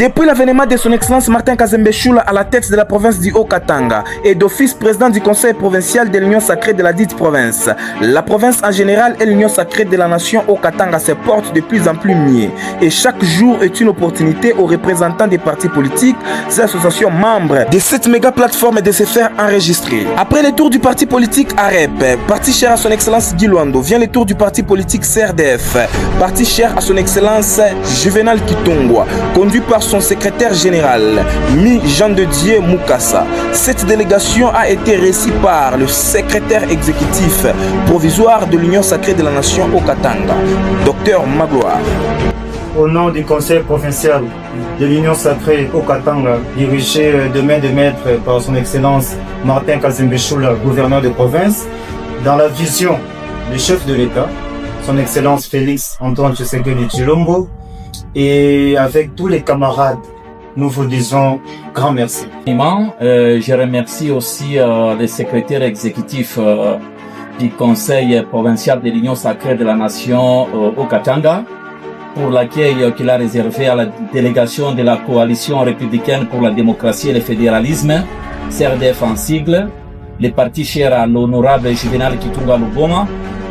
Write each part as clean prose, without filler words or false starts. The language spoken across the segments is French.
Depuis l'avènement de son excellence Martin Kazembe Choula à la tête de la province du Haut-Katanga et d'office président du conseil provincial de l'Union sacrée de la dite province, la province en général et l'Union sacrée de la nation Haut-Katanga se portent de plus en plus mieux et chaque jour est une opportunité aux représentants des partis politiques et associations membres de cette méga plateforme de se faire enregistrer. Après le tour du parti politique AREP, parti cher à son excellence Guy Luando, vient le tour du parti politique CRDF, parti cher à son excellence Juvenal Kitongwa, conduit par son secrétaire général, Mi Jean de Dieu Moukassa. Cette délégation a été reçue par le secrétaire exécutif provisoire de l'Union sacrée de la nation Haut-Katanga, Dr Magloire. Au nom du conseil provincial de l'Union sacrée Haut-Katanga, dirigé de main de maître par son excellence Martin Kazembe Choula, gouverneur de province, dans la vision du chef de l'État, son excellence Félix Antoine Tshisekedi Tshilombo, et avec tous les camarades, nous vous disons grand merci. Je remercie aussi le secrétaire exécutif du Conseil provincial de l'Union sacrée de la nation Haut-Katanga pour l'accueil qu'il a réservé à la délégation de la coalition républicaine pour la démocratie et le fédéralisme, CRDF en sigle, le parti cher à l'honorable Juvenal Kitongwa Luboma,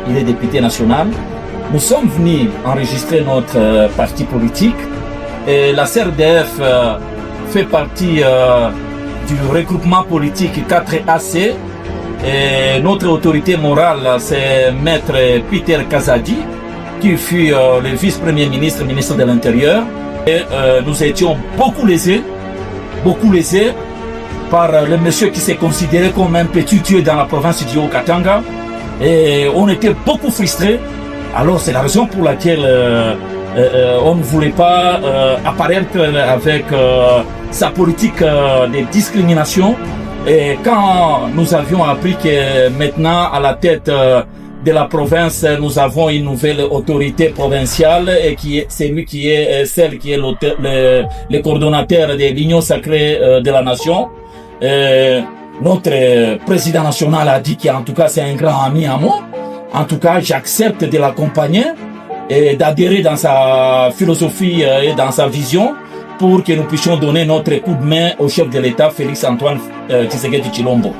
il est député national. Nous sommes venus enregistrer notre parti politique et la CRDF fait partie du regroupement politique 4AC et notre autorité morale c'est Maître Peter Kazadi qui fut le vice-premier ministre, ministre de l'Intérieur et nous étions beaucoup lésés par le monsieur qui s'est considéré comme un petit dieu dans la province du Haut-Katanga et on était beaucoup frustrés. Alors c'est la raison pour laquelle on ne voulait pas apparaître avec sa politique de discrimination. Et quand nous avions appris que maintenant à la tête de la province nous avons une nouvelle autorité provinciale et celle qui est le coordonnateur de l'Union sacrée de la nation, notre président national a dit qu'en tout cas c'est un grand ami à moi. En tout cas, j'accepte de l'accompagner et d'adhérer dans sa philosophie et dans sa vision pour que nous puissions donner notre coup de main au chef de l'État, Félix Antoine Tshisekedi Tshilombo.